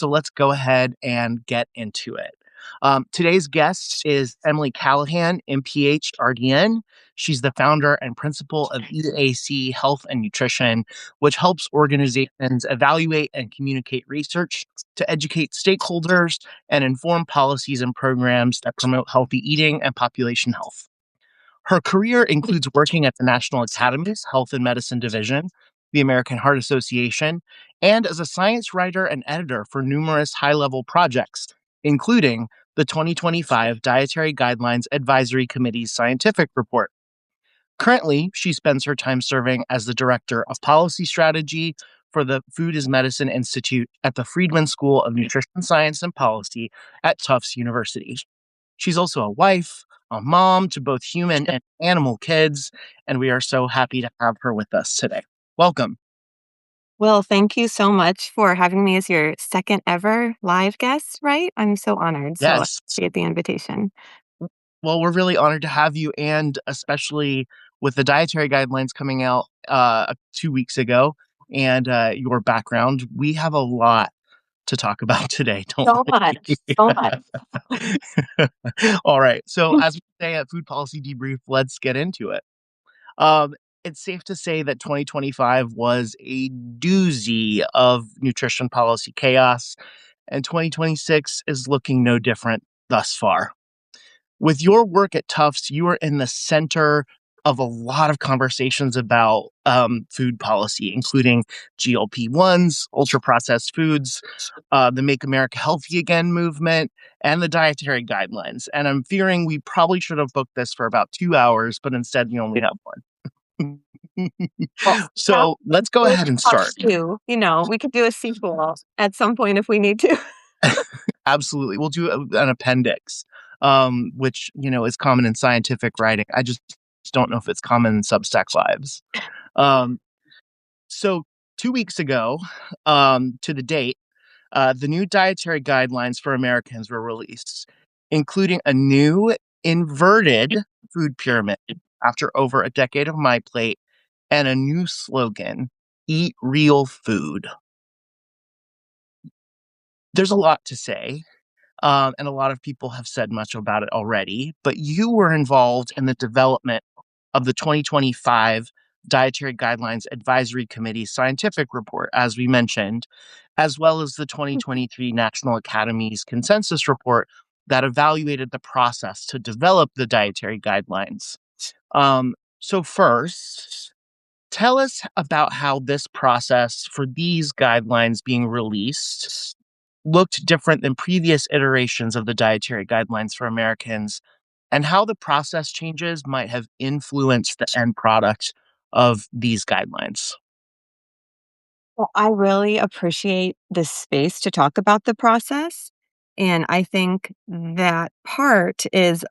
So let's go ahead and get into it. Today's guest is Emily Callahan, MPH, RDN. She's the founder and principal of EAC Health and Nutrition, which helps organizations evaluate and communicate research to educate stakeholders and inform policies and programs that promote healthy eating and population health. Her career includes working at the National Academy's Health and Medicine Division, the American Heart Association, and as a science writer and editor for numerous high-level projects, including the 2025 Dietary Guidelines Advisory Committee's scientific report. Currently, she spends her time serving as the Director of Policy Strategy for the Food is Medicine Institute at the Friedman School of Nutrition Science and Policy at Tufts University. She's also a wife, a mom to both human and animal kids, and we are so happy to have her with us today. Welcome. Well, thank you so much for having me as your second ever live guest, right? I'm so honored. So I Yes. appreciate the invitation. Well, we're really honored to have you, and especially with the dietary guidelines coming out 2 weeks ago and your background, we have a lot to talk about today, don't So we? much, so much. All right. So as we say at Food Policy Debrief, let's get into it. It's safe to say that 2025 was a doozy of nutrition policy chaos, and 2026 is looking no different thus far. With your work at Tufts, you are in the center of a lot of conversations about food policy, including GLP-1s, ultra-processed foods, the Make America Healthy Again movement, and the dietary guidelines. And I'm fearing we probably should have booked this for about 2 hours, but instead you only have one. So let's go ahead and start. We could do a sequel at some point if we need to. Absolutely. We'll do an appendix, which, is common in scientific writing. I just don't know if it's common in Substack Lives. So 2 weeks ago, to the date, the new dietary guidelines for Americans were released, including a new inverted food pyramid after over a decade of My Plate and a new slogan, Eat Real Food. There's a lot to say, and a lot of people have said much about it already, but you were involved in the development of the 2025 Dietary Guidelines Advisory Committee scientific report, as we mentioned, as well as the 2023 National Academy's consensus report that evaluated the process to develop the dietary guidelines. So first, tell us about how this process for these guidelines being released looked different than previous iterations of the dietary guidelines for Americans, and how the process changes might have influenced the end product of these guidelines. Well, I really appreciate this space to talk about the process. And I think that part is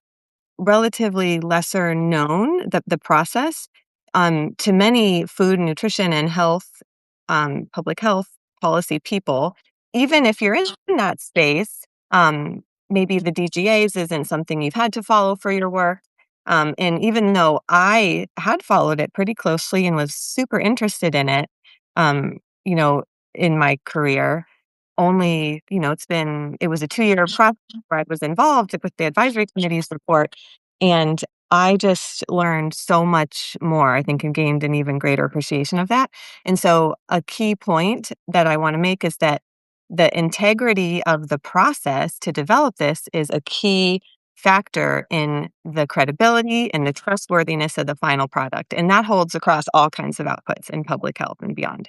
relatively lesser known, the process. To many food, nutrition, and health, public health policy people, even if you're in that space, maybe the DGAs isn't something you've had to follow for your work. And even though I had followed it pretty closely and was super interested in it, um, in my career, only, it was a 2-year process where I was involved with the advisory committee's report. And I just learned so much more, I think, and gained an even greater appreciation of that. And so a key point that I want to make is that the integrity of the process to develop this is a key factor in the credibility and the trustworthiness of the final product. And that holds across all kinds of outputs in public health and beyond.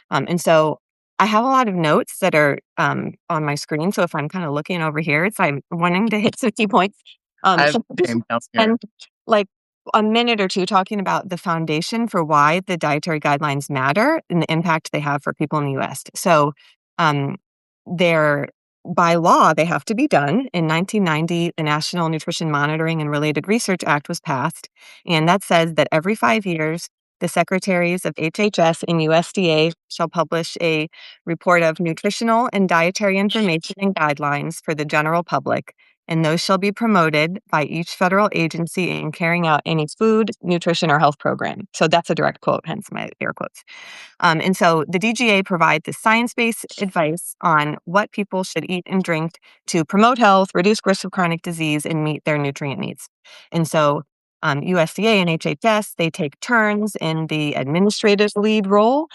And so I have a lot of notes that are on my screen. So if I'm kind of looking over here, I'm wanting to hit some key points. And like a minute or two talking about the foundation for why the dietary guidelines matter and the impact they have for people in the U.S. So by law, they have to be done. In 1990, the National Nutrition Monitoring and Related Research Act was passed. And that says that every 5 years, the secretaries of HHS and USDA shall publish a report of nutritional and dietary information and guidelines for the general public and those shall be promoted by each federal agency in carrying out any food, nutrition, or health program. So that's a direct quote, hence my air quotes. And so the DGA provides the science-based advice on what people should eat and drink to promote health, reduce risk of chronic disease, and meet their nutrient needs. And so USDA and HHS, they take turns in the administrative lead role.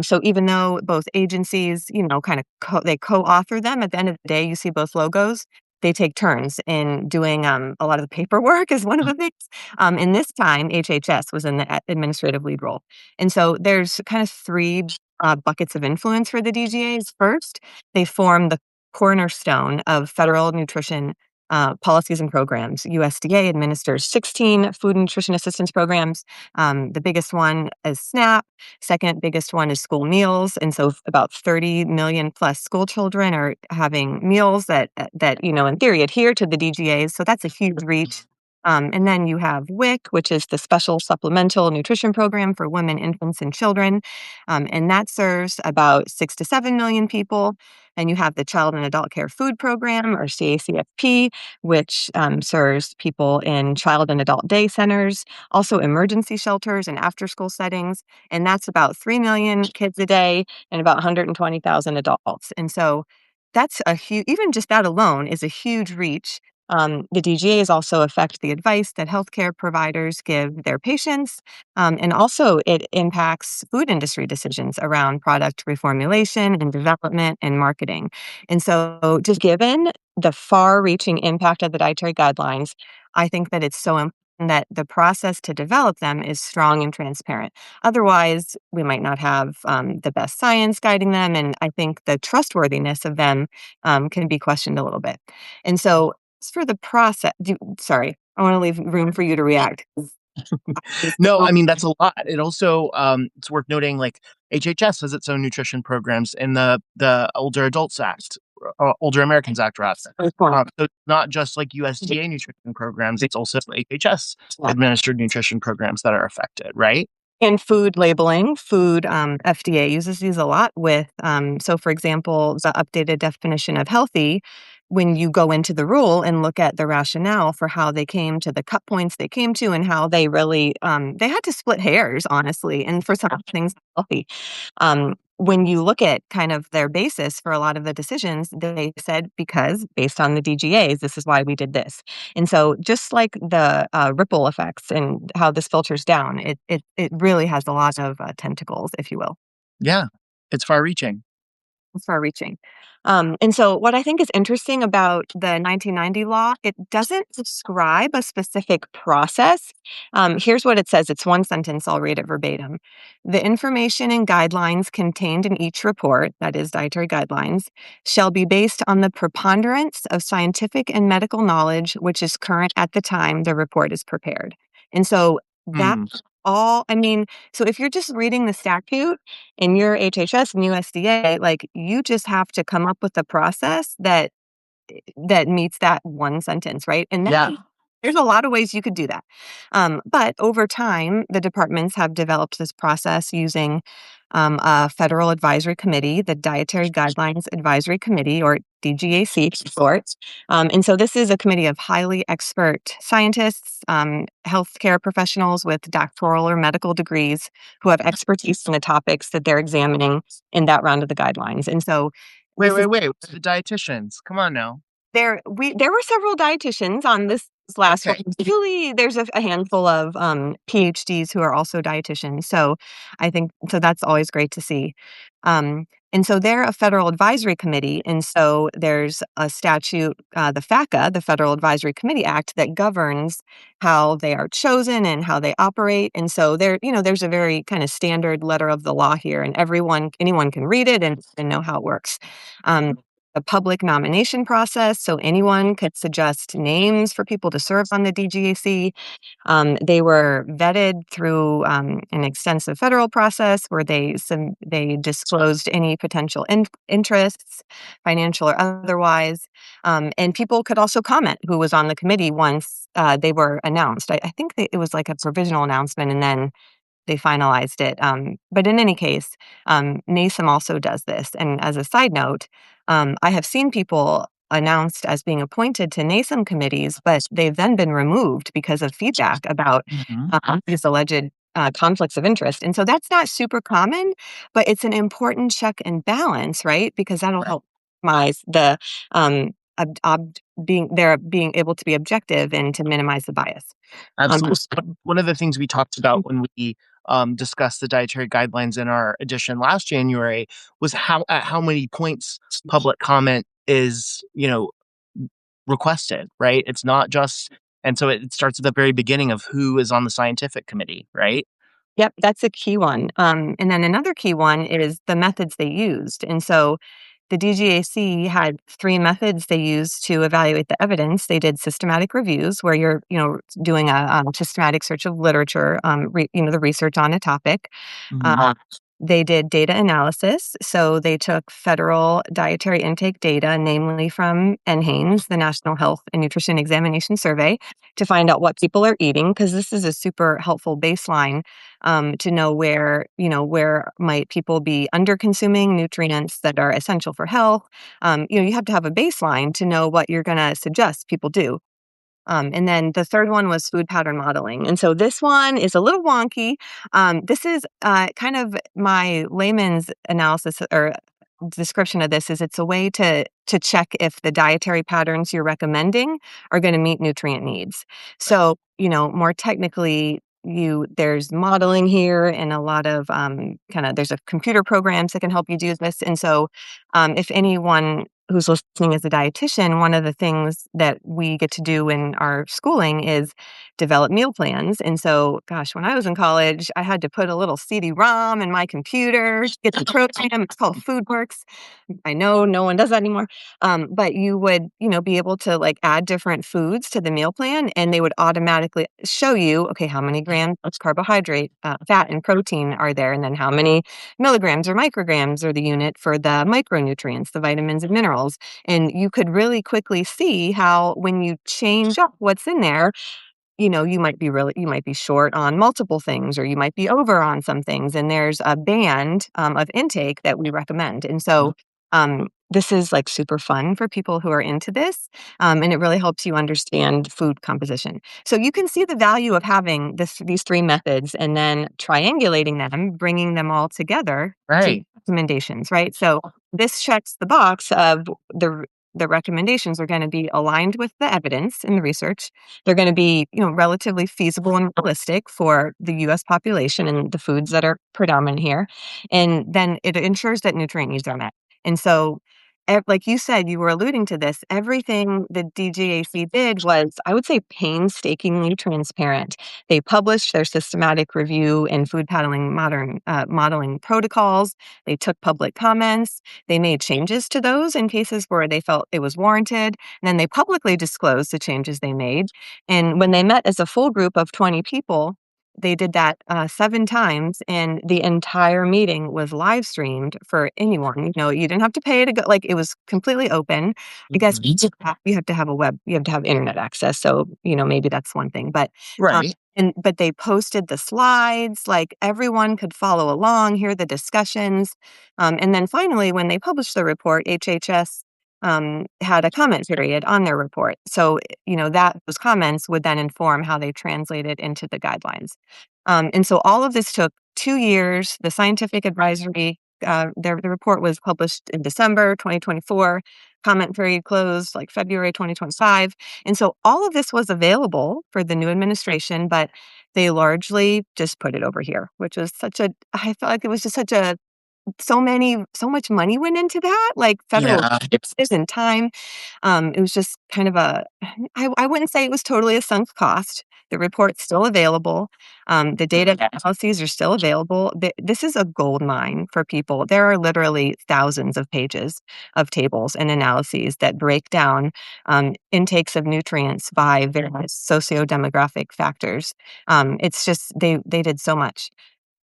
So even though both agencies, kind of they co-author them, at the end of the day, you see both logos. They take turns in doing a lot of the paperwork is one of the things. In this time, HHS was in the administrative lead role. And so there's kind of three buckets of influence for the DGAs. First, they form the cornerstone of federal nutrition policies and programs. USDA administers 16 food and nutrition assistance programs. The biggest one is SNAP. Second biggest one is school meals. And so about 30 million plus school children are having meals that in theory adhere to the DGAs. So that's a huge reach. And then you have WIC, which is the Special Supplemental Nutrition Program for women, infants, and children. And that serves about 6 to 7 million people. And you have the Child and Adult Care Food Program, or CACFP, which serves people in child and adult day centers, also emergency shelters and after-school settings. And that's about 3 million kids a day and about 120,000 adults. And so that's even just that alone is a huge reach. The DGAs also affect the advice that healthcare providers give their patients, and also it impacts food industry decisions around product reformulation and development and marketing. And so just given the far-reaching impact of the dietary guidelines, I think that it's so important that the process to develop them is strong and transparent. Otherwise, we might not have the best science guiding them, and I think the trustworthiness of them can be questioned a little bit. And so for the process, sorry, I want to leave room for you to react. No, I mean, that's a lot. It also, it's worth noting, like, HHS has its own nutrition programs in the Older Adults Act, Older Americans Act, rather. So it's not just like USDA nutrition programs, it's also HHS administered nutrition programs that are affected, right? And food labeling, FDA uses these a lot with, so for example, the updated definition of healthy, when you go into the rule and look at the rationale for how they came to the cut points they came to and how they really, they had to split hairs, honestly, and for some things healthy. When you look at kind of their basis for a lot of the decisions, they said, because based on the DGAs, this is why we did this. And so just like the ripple effects and how this filters down, it really has a lot of tentacles, if you will. Yeah, it's far reaching. It's far reaching. And so what I think is interesting about the 1990 law, it doesn't describe a specific process. Here's what it says. It's one sentence. I'll read it verbatim. The information and guidelines contained in each report, that is dietary guidelines, shall be based on the preponderance of scientific and medical knowledge, which is current at the time the report is prepared. And so that's all, so if you're just reading the statute and you're HHS and USDA, like you just have to come up with a process that meets that one sentence, right? And there's a lot of ways you could do that. But over time, the departments have developed this process using a federal advisory committee, the Dietary Guidelines Advisory Committee, or DGAC for short. And so this is a committee of highly expert scientists, healthcare professionals with doctoral or medical degrees who have expertise in the topics that they're examining in that round of the guidelines. And so Wait, the dietitians. Come on now. there were several dietitians on this last one. Usually there's a handful of PhDs who are also dietitians. So I think that's always great to see. And so they're a federal advisory committee. And so there's a statute, the FACA, the Federal Advisory Committee Act, that governs how they are chosen and how they operate. And so there's a very kind of standard letter of the law here, and anyone can read it and know how it works. A public nomination process, so anyone could suggest names for people to serve on the DGAC. They were vetted through an extensive federal process where they disclosed any potential interests, financial or otherwise. And people could also comment who was on the committee once they were announced. I think it was like a provisional announcement, and then they finalized it. But in any case, NASM also does this. And as a side note, I have seen people announced as being appointed to NASM committees, but they've then been removed because of feedback about Mhm. these alleged conflicts of interest. And so that's not super common, but it's an important check and balance, right? Because that'll help minimize the being able to be objective and to minimize the bias. Absolutely. One of the things we talked about when we discussed the dietary guidelines in our edition last January was how many points public comment is requested, right? It's not just, and so it starts at the very beginning of who is on the scientific committee, right? Yep, that's a key one. And then another key one is the methods they used. And so the DGAC had three methods they used to evaluate the evidence. They did systematic reviews, where you're, doing a systematic search of literature, the research on a topic. Mhm. Uh, they did data analysis. So they took federal dietary intake data, namely from NHANES, the National Health and Nutrition Examination Survey, to find out what people are eating, because this is a super helpful baseline to know where might people be under consuming nutrients that are essential for health. You have to have a baseline to know what you're going to suggest people do. And then the third one was food pattern modeling. And so this one is a little wonky. This is kind of my layman's analysis or description of this. Is it's a way to check if the dietary patterns you're recommending are going to meet nutrient needs. So, more technically, there's modeling here and a lot of there's a computer programs that can help you do this. And so if anyone who's listening as a dietitian, one of the things that we get to do in our schooling is develop meal plans. And so, gosh, when I was in college, I had to put a little CD-ROM in my computer to get the program. It's called FoodWorks. I know no one does that anymore. But you would, be able to like add different foods to the meal plan, and they would automatically show you, okay, how many grams of carbohydrate, fat, and protein are there, and then how many milligrams or micrograms are the unit for the micronutrients, the vitamins and minerals. And you could really quickly see how when you change up what's in there, you might be short on multiple things, or you might be over on some things. And there's a band of intake that we recommend. And so this is like super fun for people who are into this. And it really helps you understand food composition. So you can see the value of having these three methods and then triangulating them, bringing them all together to Right. recommendations, right? So this checks the box of the recommendations are going to be aligned with the evidence in the research. They're going to be, relatively feasible and realistic for the US population and the foods that are predominant here. And then it ensures that nutrient needs are met. And so, like you said, you were alluding to this, everything the DGAC did was, I would say, painstakingly transparent. They published their systematic review and food modeling protocols. They took public comments. They made changes to those in cases where they felt it was warranted. And then they publicly disclosed the changes they made. And when they met as a full group of 20 people, they did that 7 times, and the entire meeting was live streamed for anyone. You didn't have to pay to go; like it was completely open. I guess Mhm. you have to have you have to have internet access. So maybe that's one thing. But Right. but they posted the slides, like everyone could follow along, hear the discussions, and then finally, when they published the report, HHS had a comment period on their report. So, that those comments would then inform how they translated into the guidelines. And so all of this took 2 years. The scientific advisory, the report was published in December 2024. Comment period closed like February 2025. And so all of this was available for the new administration, but they largely just put it over here, which was I felt like it was just so much money went into that, like federal Yeah. resources and time. It was just kind of I wouldn't say it was totally a sunk cost. The report's still available. The data analyses are still available. This is a gold mine for people. There are literally thousands of pages of tables and analyses that break down intakes of nutrients by various socio-demographic factors. It's just they did so much.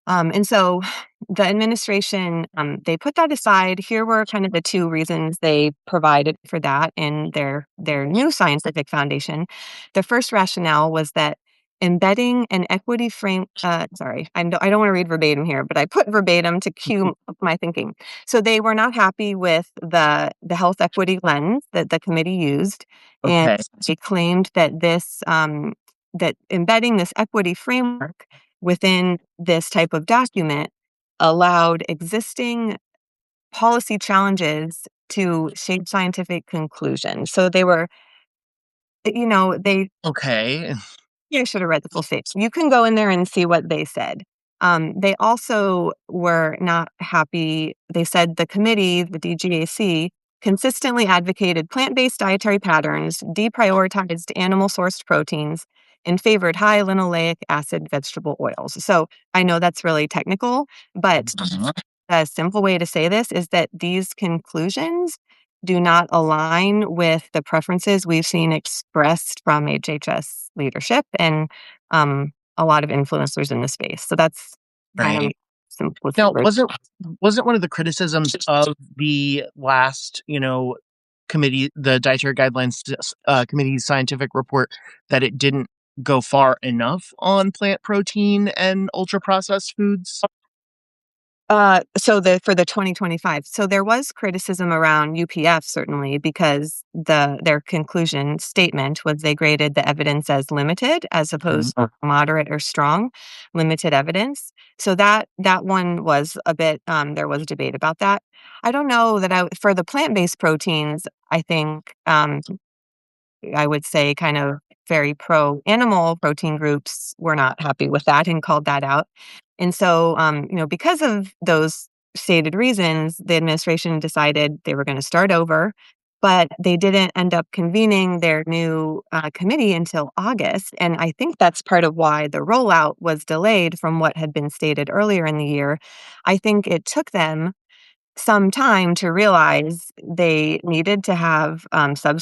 And so the administration, they put that aside. Here were kind of the two reasons they provided for that in their new scientific foundation. The first rationale was that embedding an equity frame. Sorry, I don't want to read verbatim here, but I put verbatim to cue my thinking. So they were not happy with the health equity lens that the committee used, and Okay. they claimed that that embedding this equity framework within this type of document allowed existing policy challenges to shape scientific conclusions. So they were, they Okay. yeah, I should have read the full statement. You can go in there and see what they said. They also were not happy. They said the committee, the DGAC, consistently advocated plant-based dietary patterns, deprioritized animal-sourced proteins, and favored high linoleic acid vegetable oils. So I know that's really technical, but a simple way to say this is that these conclusions do not align with the preferences we've seen expressed from HHS leadership and a lot of influencers in the space. So that's kind of Right. simplistic. Now, wasn't one of the criticisms of the last, committee, the Dietary Guidelines Committee's scientific report, that it didn't go far enough on plant protein and ultra processed foods? So for the 2025, so there was criticism around UPF certainly because their conclusion statement was they graded the evidence as limited as opposed to moderate or strong, limited evidence. So that one was a bit there was debate about that. I don't know that for the plant-based proteins, I think I would say kind of very pro animal protein groups were not happy with that and called that out. And so, because of those stated reasons, the administration decided they were going to start over, but they didn't end up convening their new committee until August. And I think that's part of why the rollout was delayed from what had been stated earlier in the year. I think it took them some time to realize they needed to have some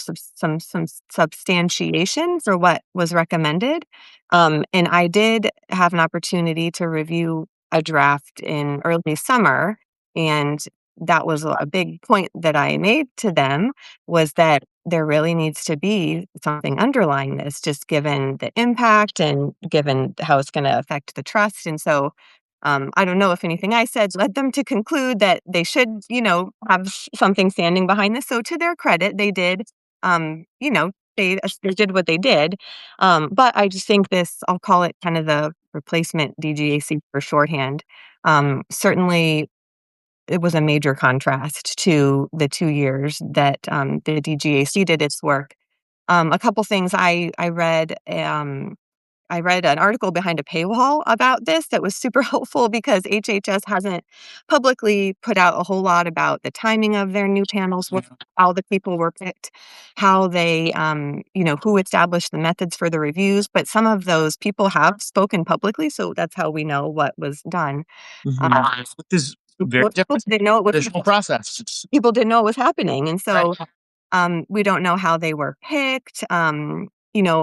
substantiation for what was recommended. And I did have an opportunity to review a draft in early summer, and that was a big point that I made to them was that there really needs to be something underlying this, just given the impact and given how it's going to affect the trust. And so I don't know if anything I said led them to conclude that they should, have something standing behind this. So to their credit, they did, they did what they did. But I just think I'll call it kind of the replacement DGAC for shorthand. Certainly, it was a major contrast to the 2 years that the DGAC did its work. A couple things I read. I read an article behind a paywall about this that was super helpful because HHS hasn't publicly put out a whole lot about the timing of their new panels, how the people were picked, how they, who established the methods for the reviews. But some of those people have spoken publicly, so that's how we know what was done. Which is very People different didn't know it was traditional process. people didn't know it was happening, and Right. so we don't know how they were picked.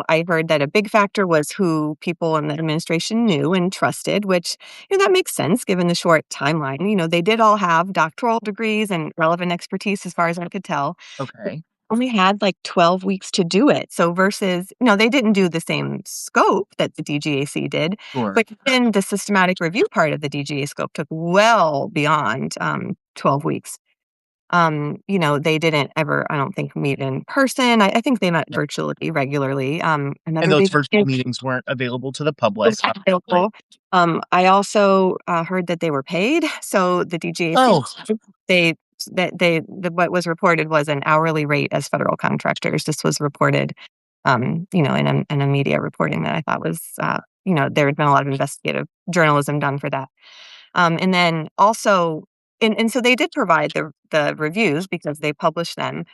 I heard that a big factor was who people in the administration knew and trusted, which, that makes sense given the short timeline. They did all have doctoral degrees and relevant expertise as far as I could tell. Okay. Only had like 12 weeks to do it. So versus, they didn't do the same scope that the DGAC did, Sure. but then the systematic review part of the DGA scope took well beyond 12 weeks. They didn't ever, I don't think, meet in person. I think they met Yep. virtually regularly. And Another those big virtual thing meetings weren't available to the was public, obviously. available. I also heard that they were paid. So the DGAC, Oh, they what was reported was an hourly rate as federal contractors. This was reported, in a media reporting that I thought was, there had been a lot of investigative journalism done for that. And then also, and so they did provide the reviews because they published them.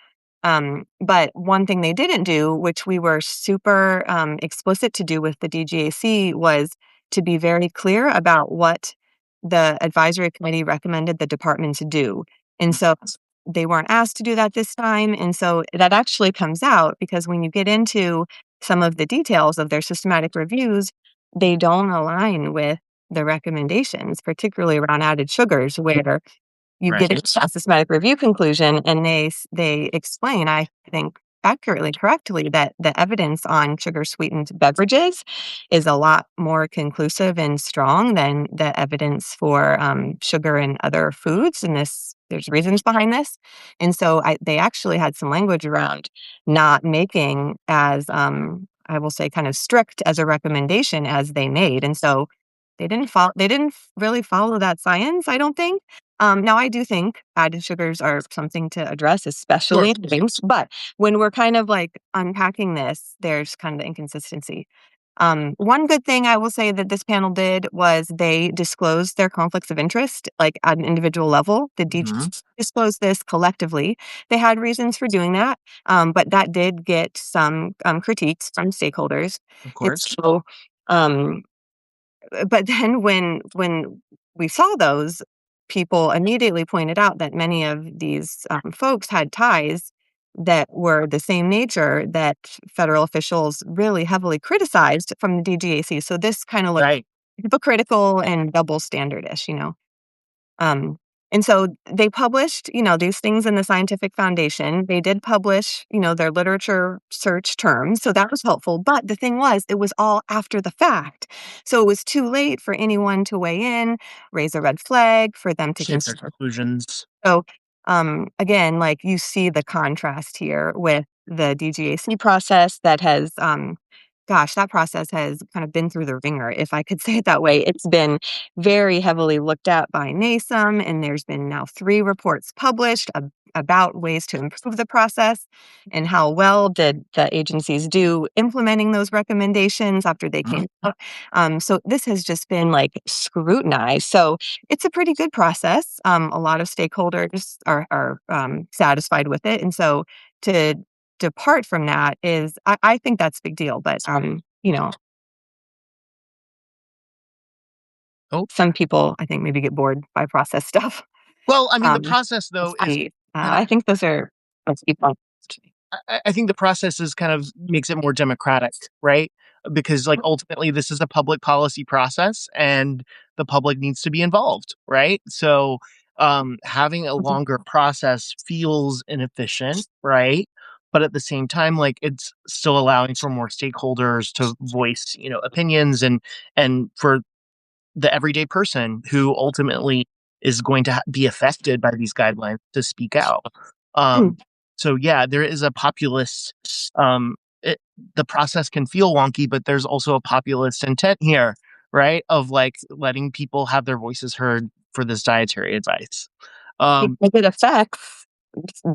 But one thing they didn't do, which we were super explicit to do with the DGAC, was to be very clear about what the advisory committee recommended the department to do. And so they weren't asked to do that this time. And so that actually comes out because when you get into some of the details of their systematic reviews, they don't align with the recommendations, particularly around added sugars, where you get right. a systematic review conclusion and they explain, I think, correctly, that the evidence on sugar-sweetened beverages is a lot more conclusive and strong than the evidence for, sugar in other foods, and there's reasons behind this. And so they actually had some language around not making as, I will say, kind of strict as a recommendation as they made, and so they didn't really follow that science, I don't think. Now I do think added sugars are something to address, Sure. especially in drinks, but when we're kind of, like, unpacking this, there's kind of the inconsistency. One good thing I will say that this panel did was they disclosed their conflicts of interest, like, at an individual level. The Hmm. disclosed this collectively. They had reasons for doing that, but that did get some, critiques from stakeholders. Of And course. so, um but then when we saw those, people immediately pointed out that many of these, folks had ties that were the same nature that federal officials really heavily criticized from the DGAC. So this kinda looked Right. hypocritical and double standardish, you know? Um, and so they published, these things in the scientific foundation. They did publish, their literature search terms. So that was helpful. But the thing was, it was all after the fact. So it was too late for anyone to weigh in, raise a red flag, for them to Shape their consider. conclusions. So, again, like, you see the contrast here with the DGAC process that has, gosh, that process has kind of been through the ringer, if I could say it that way. It's been very heavily looked at by NASM, and there's been now 3 reports published about ways to improve the process and how well did the agencies do implementing those recommendations after they Mhm. came out. So this has just been, like, scrutinized. So it's a pretty good process. A lot of stakeholders are satisfied with it, and so to depart from that is, I think that's a big deal. But Oh, some people, I think, maybe get bored by process stuff. well, I mean, the Um, process we'll though is see. kind of. I think those key points. I think the process is kind of makes it more democratic, right? Because like ultimately, this is a public policy process, and the public needs to be involved, right? So having a Mhm. longer process feels inefficient, right? But at the same time, like it's still allowing for more stakeholders to voice, opinions, and for the everyday person who ultimately is going to be affected by these guidelines to speak out. Um, so yeah, there is a populist. Um, it, the process can feel wonky, but there's also a populist intent here, right? Of like letting people have their voices heard for this dietary advice. Um, Because it affects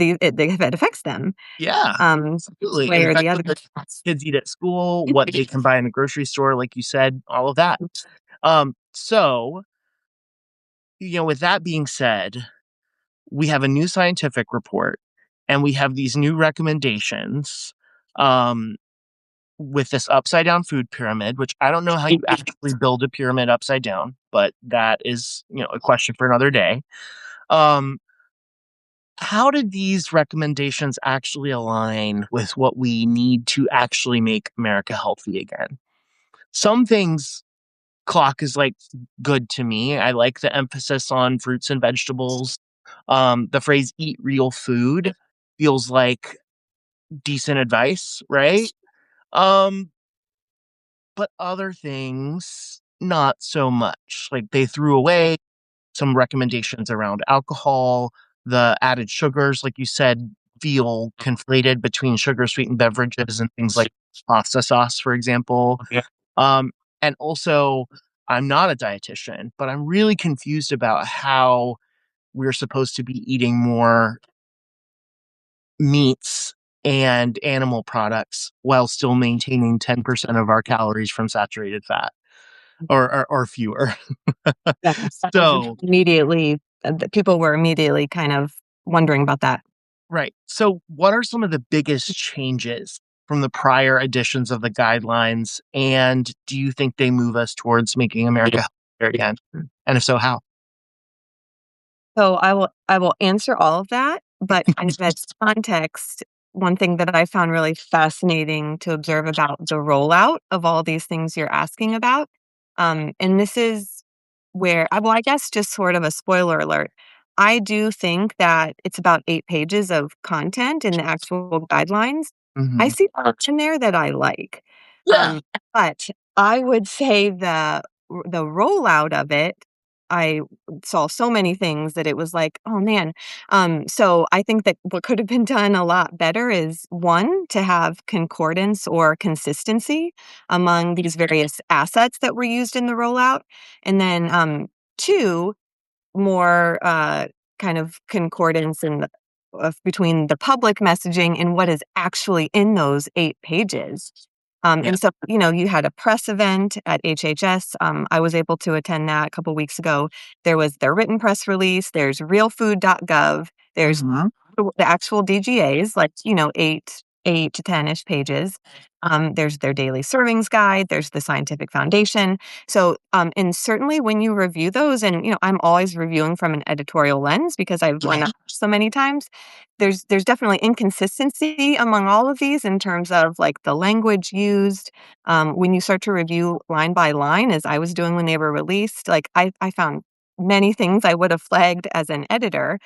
it affects them, yeah, um, absolutely. way It or the affects other. what the kids eat at school, what they can buy in the grocery store, like you said, all of that. So with that being said, we have a new scientific report and we have these new recommendations um, with this upside down food pyramid, which I don't know how you actually build a pyramid upside down, but that is, a question for another day. Um, how did these recommendations actually align with what we need to actually make America healthy again? Some things clock is like good to me. I like the emphasis on fruits and vegetables. The phrase eat real food feels like decent advice, right? Um, but other things, not so much. Like they threw away some recommendations around alcohol, the added sugars, like you said, feel conflated between sugar sweetened beverages and things like pasta sauce, for example. Yeah. Um, and also, I'm not a dietitian, but I'm really confused about how we're supposed to be eating more meats and animal products while still maintaining 10% of our calories from saturated fat or fewer. Yes. So, Immediately, the people were immediately kind of wondering about that. right. So, what are some of the biggest changes from the prior editions of the guidelines? And do you think they move us towards making America healthier again? And if so, how? So I will answer all of that, but kind of as context, one thing that I found really fascinating to observe about the rollout of all these things you're asking about, and this is where I guess just sort of a spoiler alert. I do think that it's about 8 pages of content in the actual guidelines. I Mhm. see parts in there that I like. Yeah. But I would say the rollout of it, I saw so many things that it was like, "Oh, man." So I think that what could have been done a lot better is, 1, to have concordance or consistency among these various assets that were used in the rollout, and then, 2, more, kind of concordance in the between the public messaging and what is actually in those 8 pages. Yeah. And so, you had a press event at HHS. I was able to attend that a couple weeks ago. There was their written press release, there's realfood.gov, there's Mhm. the actual DGAs, like, 8 to 10-ish pages. There's their daily servings guide, there's the scientific foundation. So, and certainly when you review those, and, I'm always reviewing from an editorial lens because I've run up so many times. There's definitely inconsistency among all of these in terms of like the language used. When you start to review line by line, as I was doing when they were released, like I found many things I would have flagged as an editor.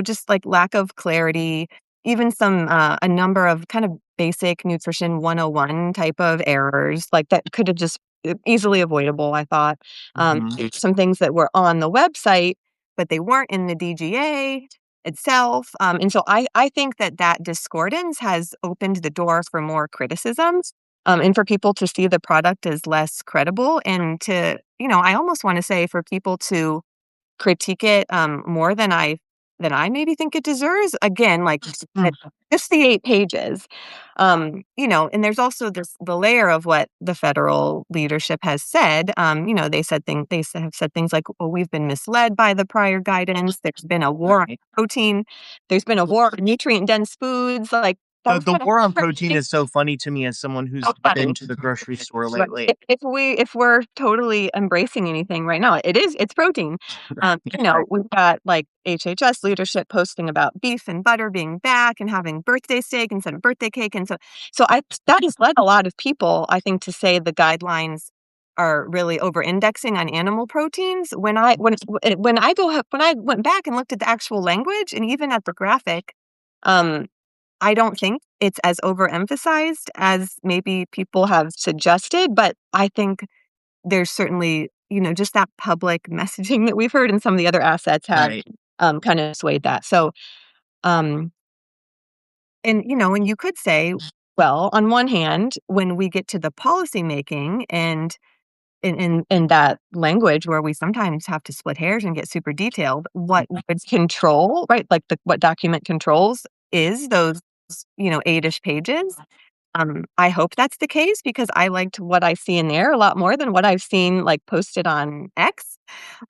Just like lack of clarity, even a number of kind of basic nutrition 101 type of errors, like that could have just easily avoidable, I thought. Mhm. Some things that were on the website, but they weren't in the DGA itself. And so I think that discordance has opened the door for more criticisms, and for people to see the product as less credible, and to, I almost want to say for people to critique it, more than I maybe think it deserves. Again, like, Mm. just the 8 pages. And there's also the layer of what the federal leadership has said. Have said things like, "Well, we've been misled by the prior guidance. There's been a war on Right. protein. There's been a war on nutrient-dense foods." Like, that was The kind of war on protein is so funny to me as someone who's been to the grocery store Right. lately. If we're totally embracing anything right now, it's protein. Right. We've got like HHS leadership posting about beef and butter being back and having birthday steak instead of birthday cake, and so I that has led a lot of people, I think, to say the guidelines are really over-indexing on animal proteins. When I went back and looked at the actual language and even at the graphic, um, I don't think it's as overemphasized as maybe people have suggested, but I think there's certainly, just that public messaging that we've heard, and some of the other assets have, Right. kind of swayed that. So, um, and you could say, well, on one hand, when we get to the policy making and in that language where we sometimes have to split hairs and get super detailed, what would control, right? Like what document controls is those, 8-ish pages. I hope that's the case because I liked what I see in there a lot more than what I've seen like posted on X.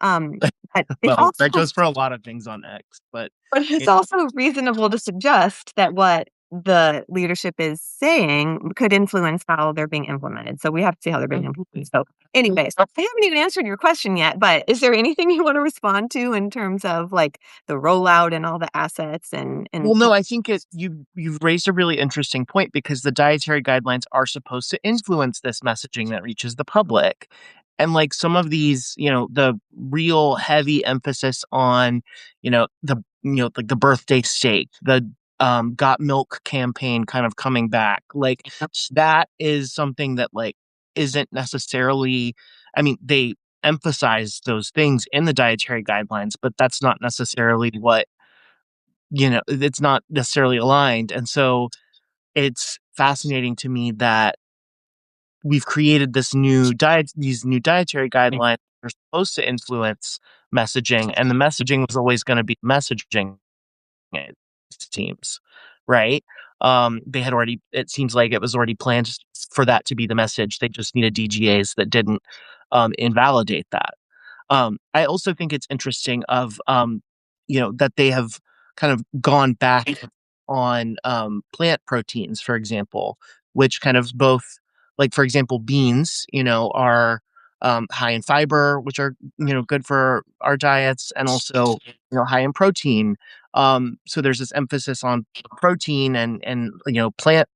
Um, but it's Well, also that goes for a lot of things on X, but but it's it also reasonable to suggest that what the leadership is saying could influence how they're being implemented. So we have to see how they're being implemented. So anyways, I haven't even answered your question yet, but is there anything you want to respond to in terms of like the rollout and all the assets and well, no, I think you've raised a really interesting point because the dietary guidelines are supposed to influence this messaging that reaches the public. And like some of these, the real heavy emphasis on, like the birthday steak, the got milk campaign kind of coming back. Like that is something that like isn't necessarily, I mean, they emphasize those things in the dietary guidelines, but that's not necessarily what, it's not necessarily aligned. And so it's fascinating to me that we've created these new dietary guidelines that are supposed to influence messaging, and the messaging was always going to be messaging, it seems, right? They had already, it seems like it was already planned for that to be the message. They just needed DGAs that didn't invalidate that. I also think it's interesting that they have kind of gone back on plant proteins, for example, which kind of both, like for example, beans, are high in fiber, which are good for our diets, and also high in protein. So there's this emphasis on protein and plant,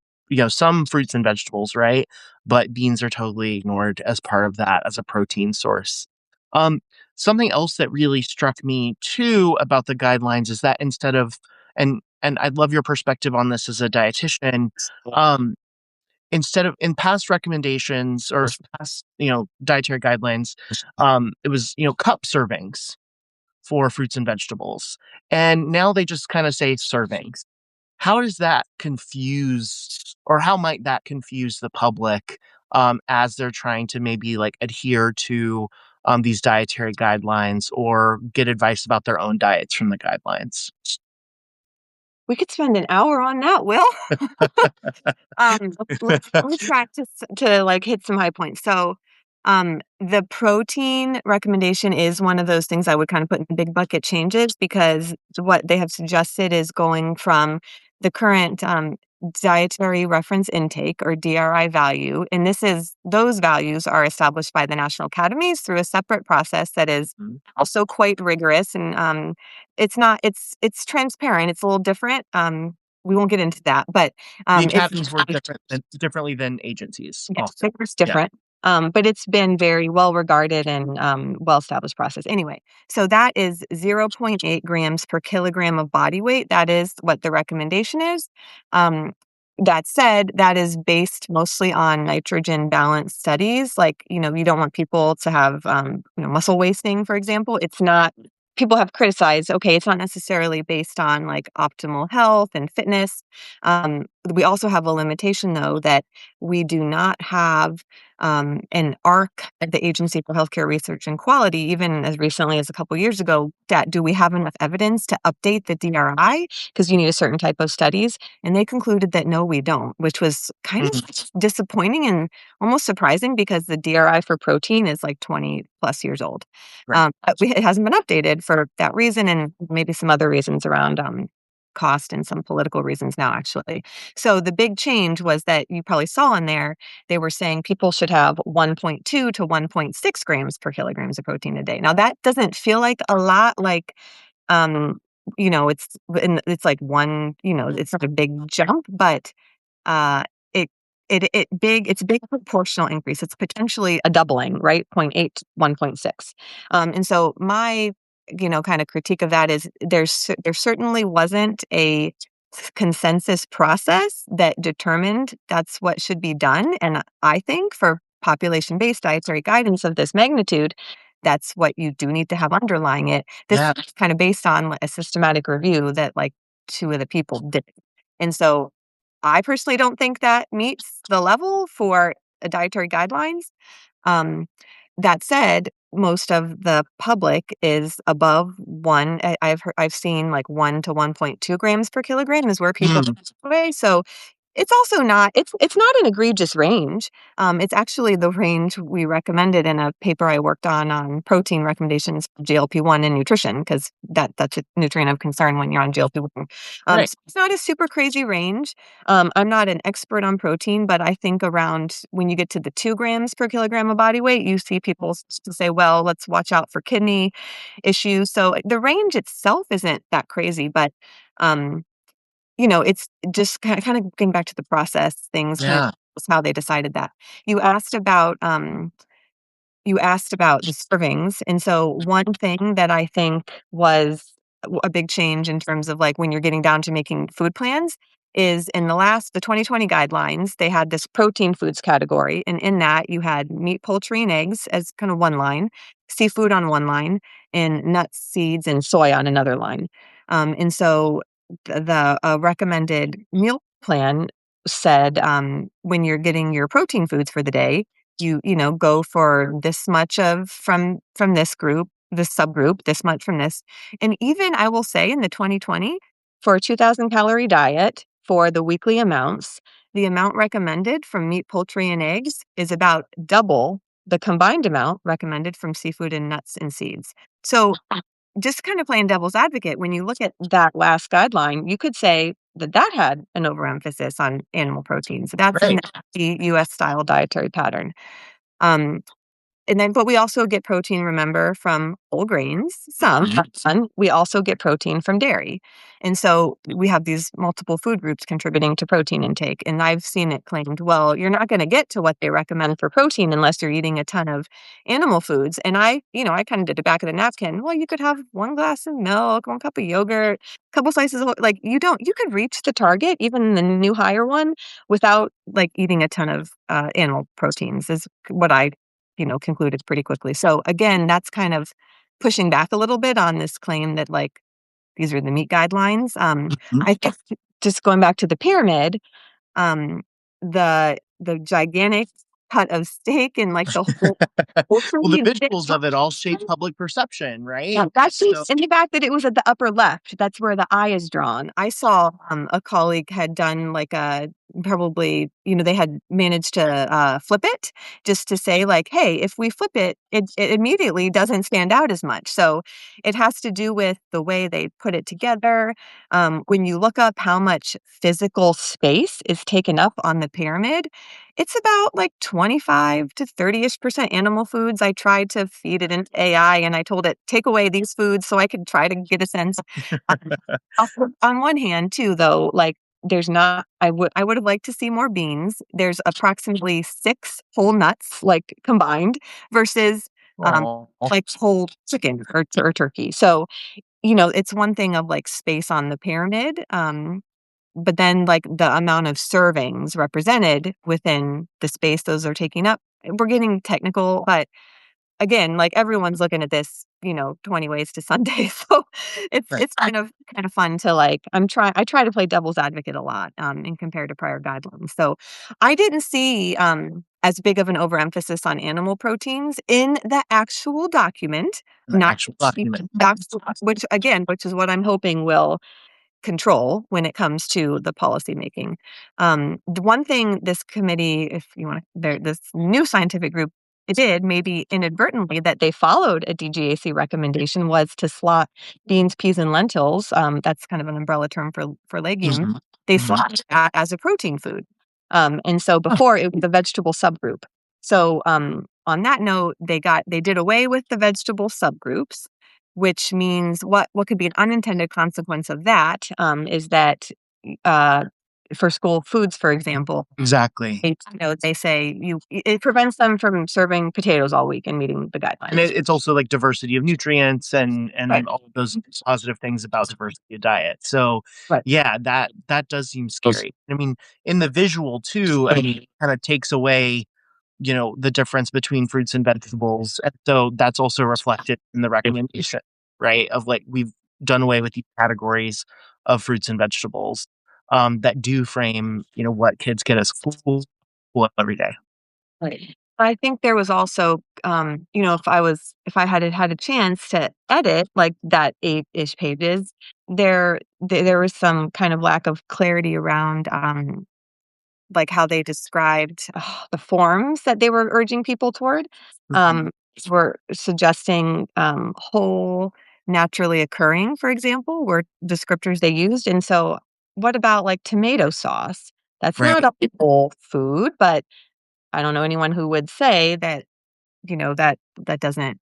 some fruits and vegetables, right? But beans are totally ignored as part of that as a protein source. Um, Something else that really struck me too about the guidelines is that instead of and I'd love your perspective on this as a dietitian. Um, Instead of in past recommendations or past, dietary guidelines, it was, cup servings for fruits and vegetables. And now they just kind of say servings. How does that confuse, or how might that confuse the public as they're trying to maybe like adhere to these dietary guidelines or get advice about their own diets from the guidelines? We could spend an hour on that, Will. Let me try to like hit some high points. So, the protein recommendation is one of those things I would kind of put in big bucket changes because what they have suggested is going from the current dietary reference intake or DRI value, and those values are established by the national academies through a separate process that is Mhm. also quite rigorous and it's transparent. It's a little different. We won't get into that, but The it's academies work differently than agencies yes, also. it's Yeah. different. But it's been very well regarded and well-established process. Anyway, so that is 0.8 grams per kilogram of body weight. That is what the recommendation is. Um, that said, that is based mostly on nitrogen balance studies. Like, you don't want people to have, muscle wasting, for example. It's not, people have criticized, okay, it's not necessarily based on like optimal health and fitness. We also have a limitation, though, that we do not have an ARC at the Agency for Healthcare Research and Quality, even as recently as a couple years ago, that do we have enough evidence to update the DRI? Because you need a certain type of studies. And they concluded that no, we don't, which was kind of Mhm. disappointing and almost surprising because the DRI for protein is like 20 plus years old. Right. It hasn't been updated for that reason and maybe some other reasons around cost and some political reasons now, actually. So the big change was that you probably saw in there, they were saying people should have 1.2 to 1.6 grams per kilograms of protein a day. Now that doesn't feel like a lot, like, um, it's like one, it's not a big jump, but uh, it it's a big proportional increase. It's potentially a doubling, right? Zero point 0.8 to 1.6. And so my, kind of critique of that is there certainly wasn't a consensus process that determined that's what should be done. And I think for population-based dietary guidance of this magnitude, that's what you do need to have underlying it. This Yeah. is kind of based on a systematic review that like two of the people did. And so I personally don't think that meets the level for dietary guidelines. Um, that said, most of the public is above one. I've seen like 1 to 1.2 grams per kilogram is where people Mm. away. So it's also not it's not an egregious range. It's actually the range we recommended in a paper I worked on protein recommendations for GLP-1 and nutrition, because that's a nutrient of concern when you're on GLP-1. Right. So it's not a super crazy range. I'm not an expert on protein, but I think around when you get to the 2 grams per kilogram of body weight, you see people to say, well, let's watch out for kidney issues. So the range itself isn't that crazy, but um, it's just kind of getting back to the process things, kind of Yeah. how they decided that. You asked about, you asked about the servings, and so one thing that I think was a big change in terms of, like, when you're getting down to making food plans is in the 2020 guidelines, they had this protein foods category, and in that, you had meat, poultry, and eggs as kind of one line, seafood on one line, and nuts, seeds, and soy on another line. And so the recommended meal plan said, when you're getting your protein foods for the day, go for this much of from this group, this subgroup, this much from this. And even I will say in the 2020, for a 2,000 calorie diet for the weekly amounts, the amount recommended from meat, poultry, and eggs is about double the combined amount recommended from seafood and nuts and seeds. So just kind of playing devil's advocate, when you look at that last guideline, you could say that that had an overemphasis on animal protein. So that's in Right. the US style dietary pattern. Um, And then, but we also get protein, remember, from whole grains, some, Mhm. not some. We also get protein from dairy. And so we have these multiple food groups contributing to protein intake. And I've seen it claimed, well, you're not going to get to what they recommend for protein unless you're eating a ton of animal foods. And I kind of did the back of the napkin. Well, you could have one glass of milk, one cup of yogurt, a couple slices of, like, you could reach the target, even the new higher one, without like eating a ton of animal proteins, is what I concluded pretty quickly. So again, that's kind of pushing back a little bit on this claim that like these are the meat guidelines. Mhm. I think just going back to the pyramid, um, the gigantic cut of steak and like the whole Well, the poultry. visuals of it all shape public perception, Yeah, right? that's So and the fact that it was at the upper left, that's where the eye is drawn. I saw, a colleague had done like a probably, they had managed to, flip it just to say like, "Hey, if we flip it, it immediately doesn't stand out as much." So, it has to do with the way they put it together. When you look up how much physical space is taken up on the pyramid, it's about like 25 to 30-ish% animal foods. I tried to feed it into AI and I told it, take away these foods so I could try to get a sense. Um, on one hand, too, though, like there's not, I would have liked to see more beans. There's approximately 6 whole nuts, like combined, versus oh, like whole chicken or turkey. So, it's one thing of like space on the pyramid. But then, like, the amount of servings represented within the space those are taking up, we're getting technical, but again, like, everyone's looking at this, 20 ways to Sunday, so right. it's kind of fun to, like I try to play devil's advocate a lot, and compare to prior guidelines, so I didn't see, as big of an overemphasis on animal proteins in the actual document, The not actual document. which is what I'm hoping will control when it comes to the policy making. The one thing this committee, if you want to, this new scientific group, it did maybe inadvertently that they followed a DGAC recommendation was to slot beans, peas, and lentils. That's kind of an umbrella term for legumes. Mhm. They Mhm. slotted that as a protein food, and so before it was the vegetable subgroup. So on that note, they did away with the vegetable subgroups, which means what could be an unintended consequence of that, is that, uh, for school foods, for example, Exactly. they say it prevents them from serving potatoes all week and meeting the And guidelines. it's also like diversity of nutrients and Right, all of those positive things about diversity of diet. So right. yeah, that does seem scary. I mean, in the visual too, I mean, it kind of takes away, the difference between fruits and vegetables. And so that's also reflected in the recommendation, right? Of like we've done away with these categories of fruits and vegetables that do frame, what kids get as school every day. Right. I think there was also, if I had a chance to edit like that 8-ish pages, there was some kind of lack of clarity around, like how they described, the forms that they were urging people toward, Mhm. um, were suggesting, whole, naturally occurring, for example, were descriptors they used, and so what about, like, tomato sauce? That's not Right. a whole food, but I don't know anyone who would say that, that doesn't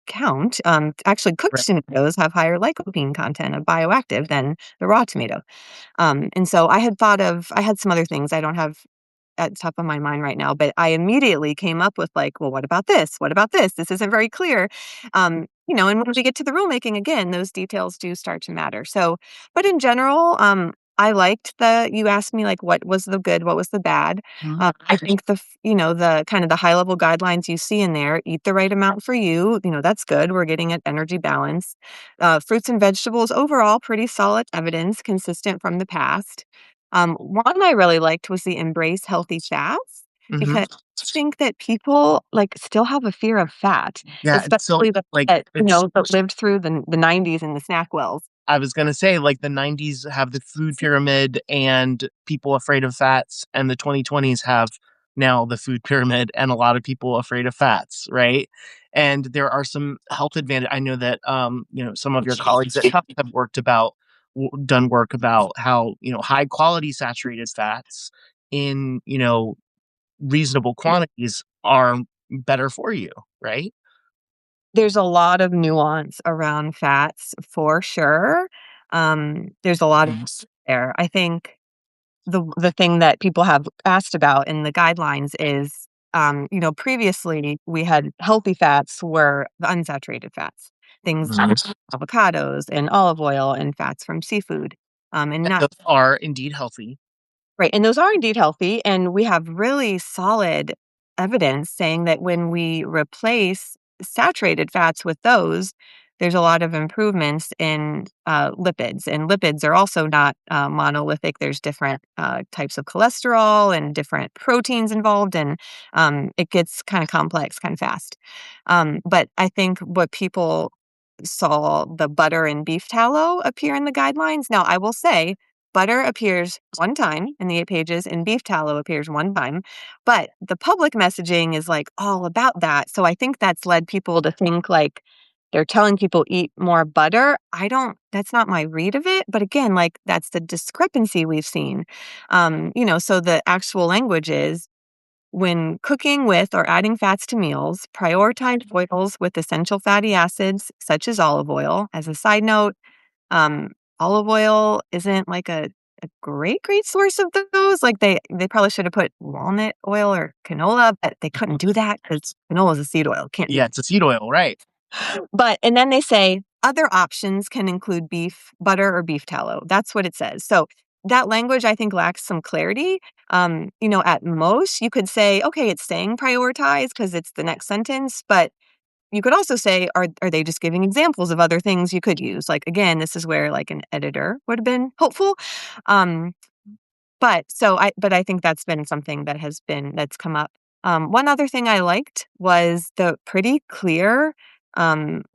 count. Actually, cooked Right. tomatoes have higher lycopene content of bioactive than the raw tomato. And so I had some other things I don't have at top of my mind right now, but I immediately came up with like, well, what about this? What about this? This isn't very clear. And when we get to the rulemaking again, those details do start to matter. So, but in general, I liked you asked me like what was the good, what was the bad. Mhm. I think the kind of the high level guidelines you see in there, eat the right amount for you, that's good. We're getting at energy balance. Fruits and vegetables overall, pretty solid evidence, consistent from the past. One I really liked was the embrace healthy fats Mhm. because I think that people like still have a fear of fat, Yeah, it's so especially like that it's that lived through the 90s and the snack wells. I was gonna say, like, the '90s have the food pyramid and people afraid of fats, and the 2020s have now the food pyramid and a lot of people afraid of fats, right? And there are some health advantage. I know that, some of your colleagues at Tufts have done work about how, high quality saturated fats in, reasonable quantities are better for you. right? There's a lot of nuance around fats for sure. There's a lot of there. I think the thing that people have asked about in the guidelines is, previously we had healthy fats were the unsaturated fats, things like avocados and olive oil and fats from seafood, and And nuts. those are indeed healthy. Right, and those are indeed healthy, and we have really solid evidence saying that when we replace saturated fats with those, there's a lot of improvements in lipids, and lipids are also not monolithic. There's different types of cholesterol and different proteins involved, and it gets kind of complex kind of fast. But I think what people saw the butter and beef tallow appear in the guidelines. Now, I will say butter appears one time in the 8 pages and beef tallow appears one time, but the public messaging is, like, all about that, so I think that's led people to think, like, they're telling people eat more butter. I don't That's not my read of it, but again, like, that's the discrepancy we've seen. So the actual language is, "When cooking with or adding fats to meals, prioritize oils with essential fatty acids such as olive oil." As a side note, um, olive oil isn't like a great source of those. Like they probably should have put walnut oil or canola, but they couldn't do that because canola is a seed oil. Can't do Yeah, it's a seed oil, right? and then they say other options can include beef, butter, or beef tallow. That's what it says. So that language I think lacks some clarity. At most you could say, okay, it's saying prioritize because it's the next sentence, but you could also say, are they just giving examples of other things you could use? Like, again, this is where, like, an editor would have been helpful. Um, but I think that's been something that's come up. One other thing I liked was the pretty clear,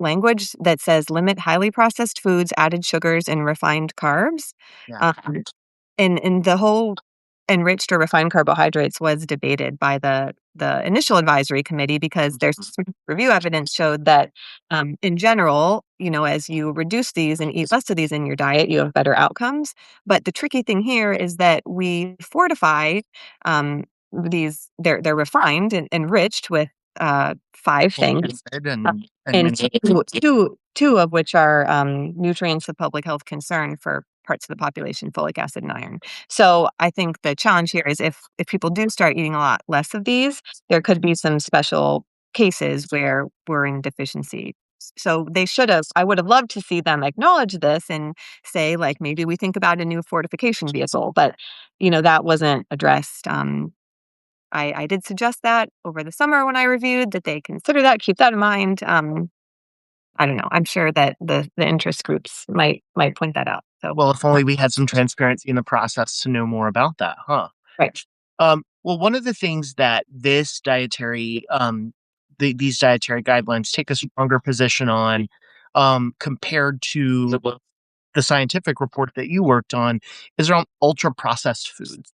language that says, "Limit highly processed foods, added sugars, and refined carbs." Yeah. Um, and the whole enriched or refined carbohydrates was debated by the initial advisory committee because there's some review evidence showed that, in general, as you reduce these and eat less of these in your diet, you have better outcomes. But the tricky thing here is that we fortify, these they're refined and enriched with, 5 Folic things, acid uh, and and many. two of which are, nutrients of public health concern for parts of the population, folic acid and iron. So I think the challenge here is if people do start eating a lot less of these, there could be some special cases where we're in deficiency. So they should have I would have loved to see them acknowledge this and say, like, maybe we think about a new fortification vehicle, but, that wasn't addressed. I did suggest that over the summer when I reviewed that they consider that, keep that in mind. I don't know. I'm sure that the interest groups might point that out. So, Well, if only we had some transparency in the process to know more about that, huh? right. Well, one of the things that these dietary guidelines take a stronger position on, compared to the scientific report that you worked on, is around ultra processed foods.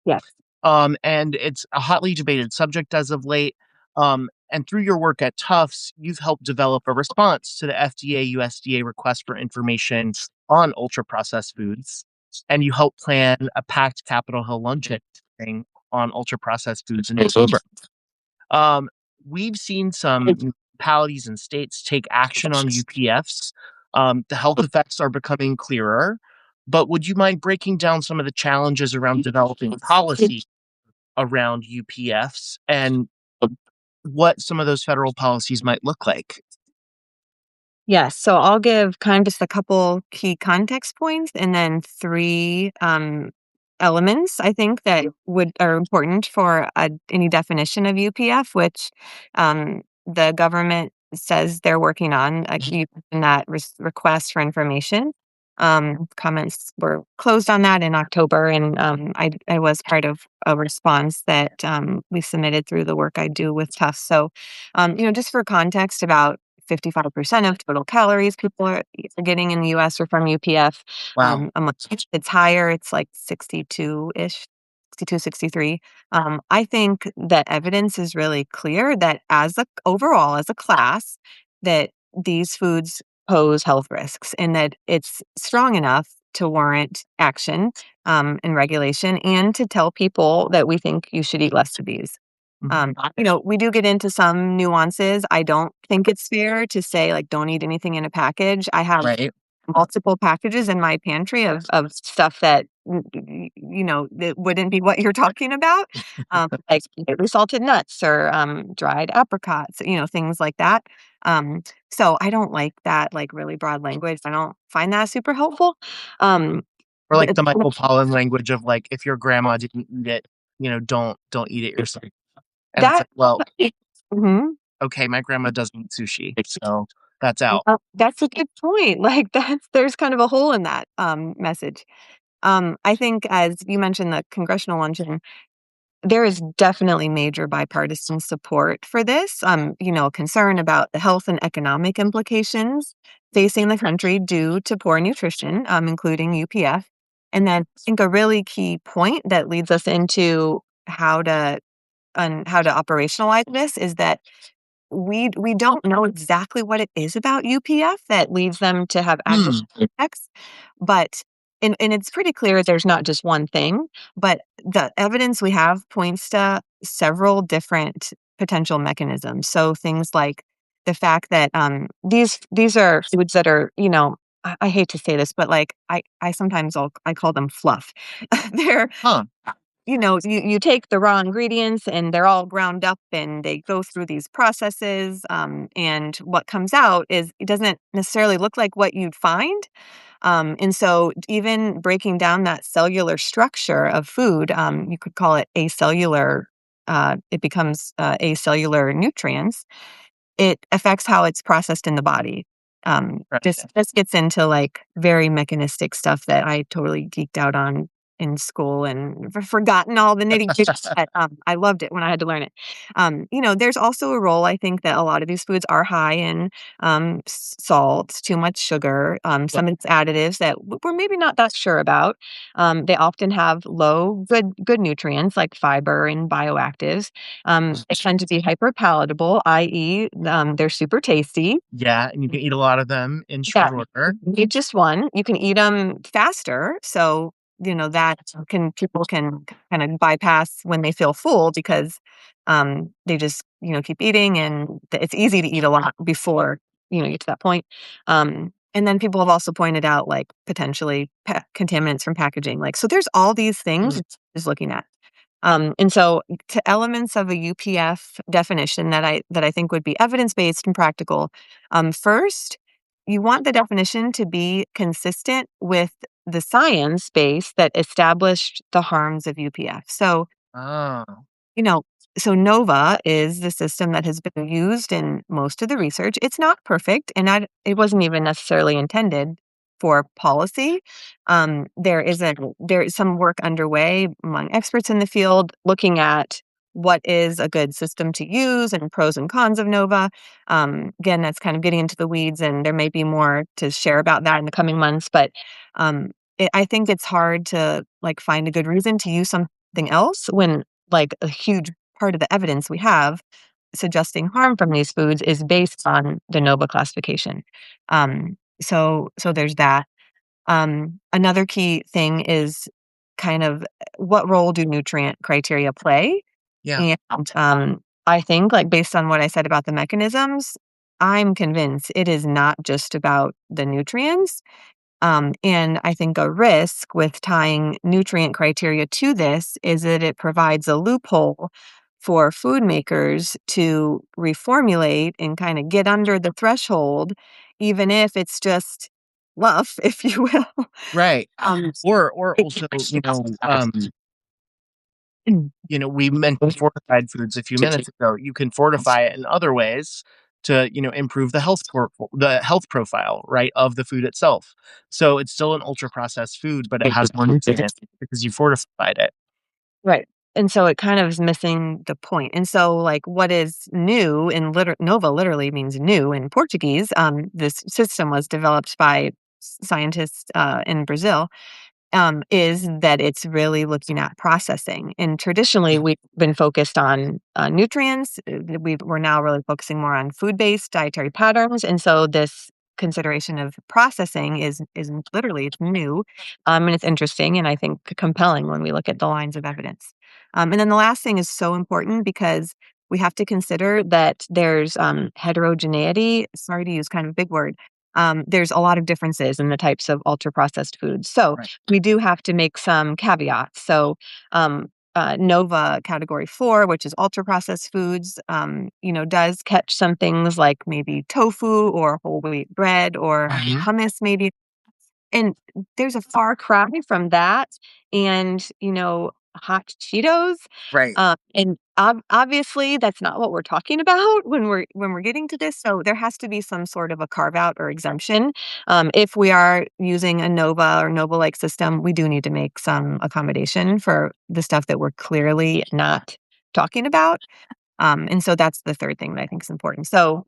Yes. And it's a hotly debated subject as of late. And through your work at Tufts, you've helped develop a response to the FDA USDA request for information on ultra processed foods. And you helped plan a packed Capitol Hill luncheon thing on ultra processed foods in November. Um, we've seen some municipalities and states take action on UPFs. The health effects are becoming clearer. But would you mind breaking down some of the challenges around developing policy around UPFs and what some of those federal policies might look like? Yes, so I'll give kind of just a couple key context points and then 3, elements I think that would are important for, any definition of UPF, which, the government says they're working on, in that request for information. Comments were closed on that in October, and, I was part of a response that, we submitted through the work I do with Tufts. So, just for context, about 55% of total calories people are getting in the US are from UPF. Wow. It's higher, it's like 62-ish, 62, 63. I think that evidence is really clear that overall, as a class, that these foods pose health risks and that it's strong enough to warrant action, and regulation and to tell people that we think you should eat less of these. Mhm. We do get into some nuances. I don't think it's fair to say, like, don't eat anything in a package. I have Right. multiple packages in my pantry of stuff that, that wouldn't be what you're talking about, like lightly salted nuts or, dried apricots, things like that. Um, so I don't like that, like, really broad language. I don't find that super helpful. Um, Or like the the Michael Pollan language of like, if your grandma didn't eat it, don't eat it yourself. And it's that like, well, Mhm. okay, my grandma doesn't eat sushi, so that's out. That's a good point. Like, there's kind of a hole in that, message. I think as you mentioned the congressional luncheon, there is definitely major bipartisan support for this. Concern about the health and economic implications facing the country due to poor nutrition, including UPF. And then I think a really key point that leads us into how to operationalize this is that we don't know exactly what it is about UPF that leads them to have adverse Hmm. effects, but and it's pretty clear there's not just one thing, but the evidence we have points to several different potential mechanisms. So things like the fact that these are foods that are, I hate to say this, but like I sometimes I call them fluff. They're Huh. you take the raw ingredients and they're all ground up and they go through these processes. And what comes out is it doesn't necessarily look like what you'd find. And so, even breaking down that cellular structure of food, you could call it acellular. It becomes acellular nutrients. It affects how it's processed in the body. Right. This gets into, like, very mechanistic stuff that I totally geeked out on in school and forgotten all the nitty-gritty, but, I loved it when I had to learn it. There's also a role I think that a lot of these foods are high in, salt, too much sugar, Yeah. some of its additives that we're maybe not that sure about. They often have low good nutrients like fiber and bioactives. They tend to be hyperpalatable, i.e., they're super tasty. Yeah, and you can eat a lot of them in Yeah, short order. you eat just one. You can eat them faster, so, that people can kinda bypass when they feel full because, they just, keep eating, and it's easy to eat a lot before, you get to that point. And then people have also pointed out, like, potentially contaminants from packaging, like, so there's all these things Mm. it's just looking at. And so to elements of a UPF definition that I think would be evidence-based and practical, first, you want the definition to be consistent with the science base that established the harms of UPF. Oh, You know, so NOVA is the system that has been used in most of the research. It's not perfect, and it wasn't even necessarily intended for policy. There is some work underway among experts in the field looking at what is a good system to use and pros and cons of NOVA. Again, that's kind of getting into the weeds, and there may be more to share about that in the coming months. But I think it's hard to like find a good reason to use something else when like a huge part of the evidence we have suggesting harm from these foods is based on the NOVA classification. So there's that. Another key thing is kind of what role do nutrient criteria play? yeah. And I think, like, based on what I said about the mechanisms, I'm convinced it is not just about the nutrients. And I think a risk with tying nutrient criteria to this is that it provides a loophole for food makers to reformulate and kind of get under the threshold, even if it's just fluff, if you will. Right. Um, Or it- also, we mentioned fortified foods a few minutes ago. You can fortify it in other ways to, improve the health profile, right, of the food itself. So it's still an ultra processed food, but it has more nutrients because you fortified it. Right. And so it kind of is missing the point. And so, like, what is new in Nova literally means new in Portuguese. This system was developed by scientists in Brazil. Is that it's really looking at processing. And traditionally, we've been focused on nutrients. We're now really focusing more on food based dietary patterns. And so, this consideration of processing is literally it's new, and it's interesting and I think compelling when we look at the lines of evidence. And then the last thing is so important because we have to consider that there's heterogeneity. Sorry to use kind of a big word. There's a lot of differences in the types of ultra processed foods. So Right. we do have to make some caveats. So Nova category 4, which is ultra processed foods, does catch some things like maybe tofu or whole wheat bread or Mhm. hummus, maybe. And there's a far cry from that and, hot Cheetos. Right. And obviously, that's not what we're talking about when we're getting to this. So there has to be some sort of a carve out or exemption. If we are using a Nova or Nova-like system, we do need to make some accommodation for the stuff that we're clearly not talking about. And so that's the third thing that I think is important. So,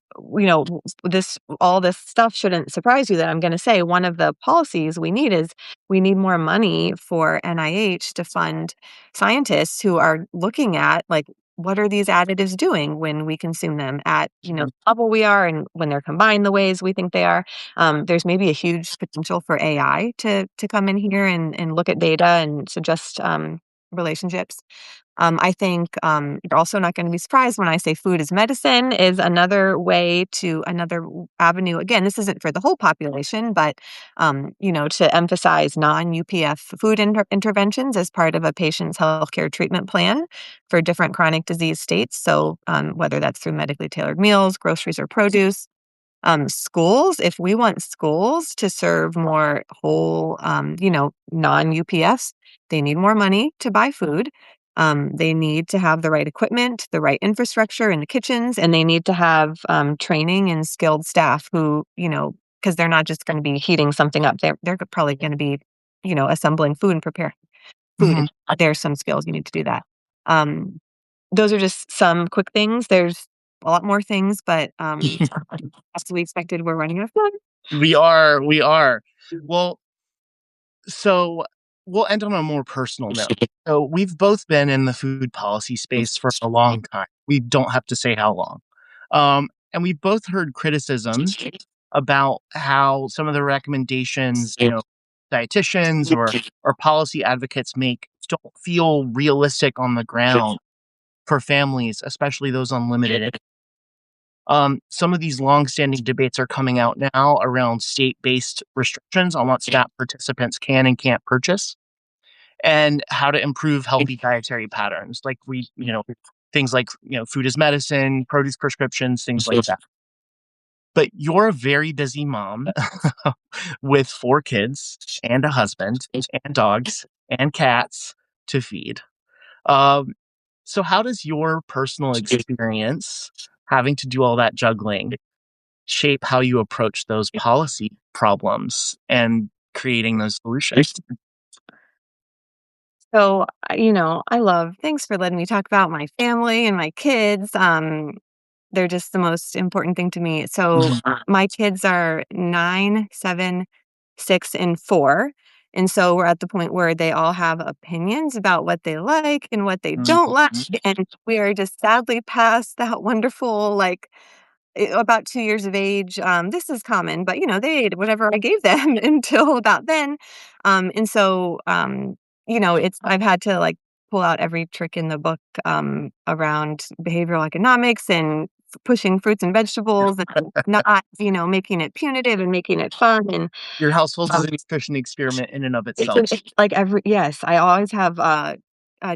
all this stuff shouldn't surprise you that I'm going to say one of the policies we need is we need more money for NIH to fund scientists who are looking at like what are these additives doing when we consume them at the level we are and when they're combined the ways we think they are. There's maybe a huge potential for AI to come in here and look at data and suggest relationships. I think you're also not going to be surprised when I say food is medicine is another avenue. Again, this isn't for the whole population, but to emphasize non-UPF food interventions as part of a patient's healthcare treatment plan for different chronic disease states. So whether that's through medically tailored meals, groceries, or produce. Schools, if we want schools to serve more whole, non-UPFs, they need more money to buy food. They need to have the right equipment, the right infrastructure in the kitchens, and they need to have training and skilled staff who, because they're not just going to be heating something up. They're probably going to be, assembling food and preparing food. Mhm. And there's some skills you need to do that. Um, those are just some quick things. There's a lot more things, but as we expected, we're running out of time. We are. Well, so we'll end on a more personal note. So we've both been in the food policy space for a long time. We don't have to say how long. And we both heard criticisms about how some of the recommendations, dietitians or policy advocates make don't feel realistic on the ground for families, especially those on limited income. Some of these longstanding debates are coming out now around state-based restrictions on what SNAP participants can and can't purchase, and how to improve healthy dietary patterns, like things like food as medicine, produce prescriptions, things like that. But you're a very busy mom with 4 kids and a husband and dogs and cats to feed. Um, so how does your personal experience having to do all that juggling shape how you approach those policy problems and creating those solutions? So, thanks for letting me talk about my family and my kids. They're just the most important thing to me. So, Mhm. my kids are 9, 7, 6, and 4. And so we're at the point where they all have opinions about what they like and what they don't like. And we are just sadly past that wonderful, like, about 2 years of age, this is common, but, they ate whatever I gave them until about then. And so, it's I've had to, like, pull out every trick in the book, around behavioral economics and pushing fruits and vegetables and not, making it punitive and making it fun and, Your household is um a nutrition experiment in and of it's itself. like every yes, I always have,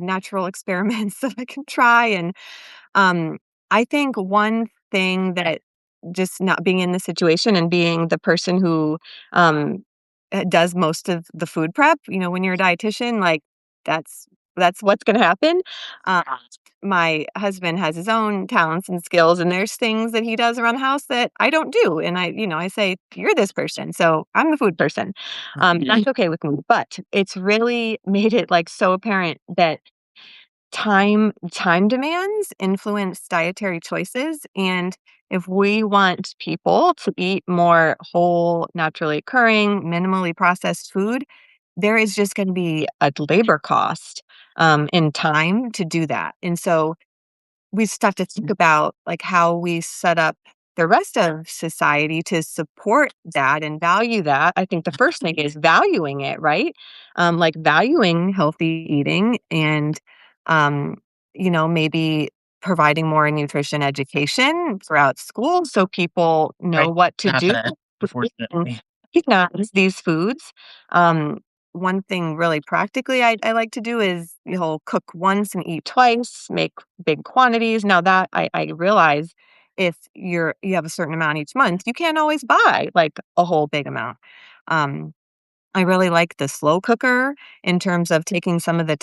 natural experiments that I can try, and, um, I think one thing that just not being in the situation and being the person who, um, does most of the food prep, when you're a dietitian, like, that's that's what's gonna happen. Um, my husband has his own talents and skills, and there's things that he does around the house that I don't do, and I say, "You're this person, so I'm the food person." That's okay with me, but it's really made it, like, so apparent that time demands influence dietary choices, and if we want people to eat more whole, naturally occurring, minimally processed food, there is just gonna be a labor cost, in time to do that, and so we just have to think about, like, how we set up the rest of society to support that and value that. I think the first thing is valuing it, right? Like valuing healthy eating and, um, maybe providing more nutrition education throughout school so people know Right. what to do Happen, and unfortunately. recognize these foods. Um, One thing really practically I like to do is cook once and eat twice, make big quantities. Now that I realize if you have a certain amount each month, you can't always buy like a whole big amount. Um, I really like the slow cooker in terms of taking some of the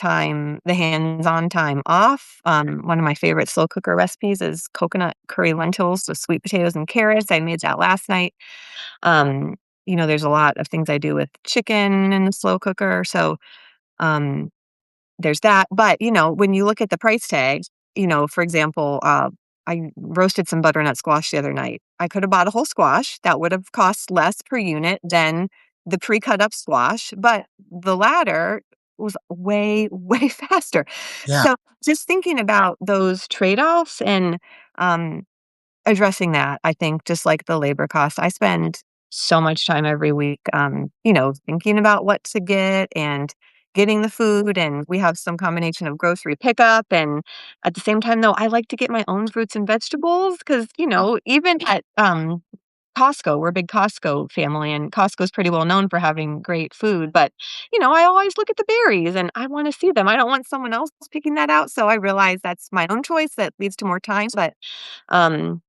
hands-on time off. One of my favorite slow cooker recipes is coconut curry lentils with sweet potatoes and carrots. I made that last night. Um, there's a lot of things I do with chicken in the slow cooker. So, um, there's that, but, when you look at the price tag, for example, I roasted some butternut squash the other night. I could have bought a whole squash. That would have cost less per unit than the pre-cut up squash, but the latter was way, way faster. Yeah. So, just thinking about those trade-offs and, um, addressing that, I think, just like the labor cost, I spend so much time every week, thinking about what to get and getting the food, and we have some combination of grocery pickup, and at the same time, though, I like to get my own fruits and vegetables because even at, Costco, we're a big Costco family, and Costco's pretty well known for having great food, but, I always look at the berries, and I wanna see them. I don't want someone else picking that out, so I realize that's my own choice that leads to more time, but, um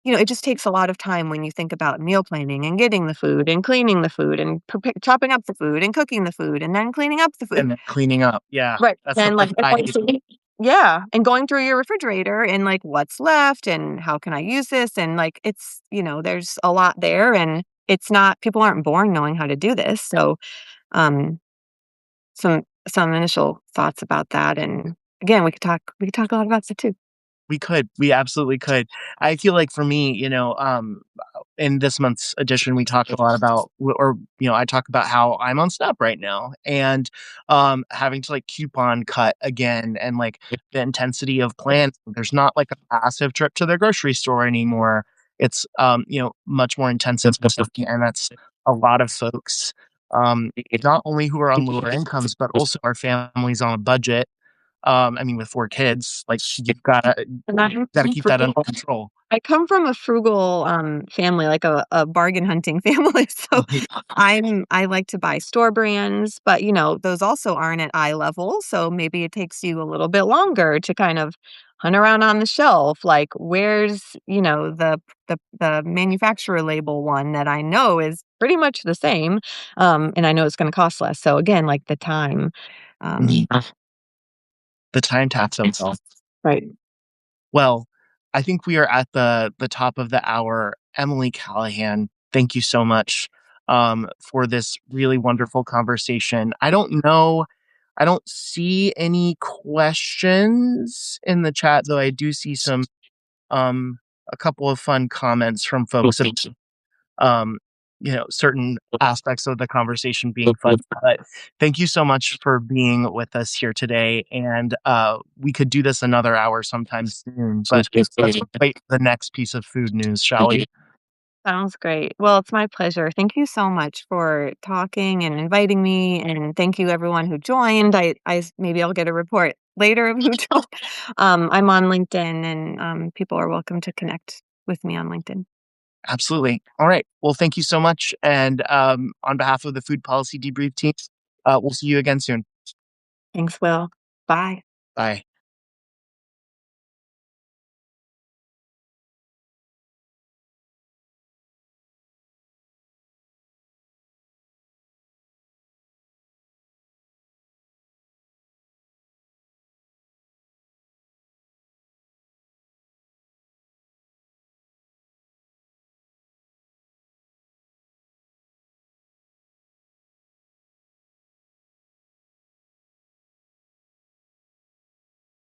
it just takes a lot of time when you think about meal planning and getting the food and cleaning the food and chopping up the food and cooking the food and then cleaning up the food. And then cleaning up. Yeah. Right. That's the Then, part like, that I hate. yeah, and going through your refrigerator and, like, what's left and how can I use this? And, like, there's a lot there, and it's not people aren't born knowing how to do this. So, um, some initial thoughts about that, and again, we could talk a lot about that too. We could. We absolutely could. I feel like for me, in this month's edition, we talk a lot about, I talk about how I'm on SNAP right now and having to like coupon cut again and like the intensity of planning. There's not like a massive trip to the grocery store anymore. It's, much more intensive stuff. And that's a lot of folks, not only who are on lower incomes, but also our families on a budget. I mean, with 4 kids, like, you've And I'm gotta keep that under control. I come from a frugal, family, like a bargain hunting family, so Right. I like to buy store brands, but, those also aren't at eye level, so maybe it takes you a little bit longer to kind of hunt around on the shelf, like, where's, the manufacturer label one that I know is pretty much the same, and I know it's gonna cost less, so again, like, the time, Mhm. um The time tax of it all. Right. Well, I think we are at the top of the hour. Emily Callahan, thank you so much, for this really wonderful conversation. I don't see any questions in the chat, though I do see some, um a couple of fun comments from folks um, certain aspects of the conversation being fun. But thank you so much for being with us here today. And we could do this another hour sometime soon. But let's wait for the next piece of food news, shall we? Sounds great. Well, it's my pleasure. Thank you so much for talking and inviting me, and thank you everyone who joined. Maybe I'll get a report later of who joined. I'm on LinkedIn, and people are welcome to connect with me on LinkedIn. Absolutely. All right. Well, thank you so much. And on behalf of the Food Policy Debrief team, we'll see you again soon. Thanks, Will. Bye. Bye.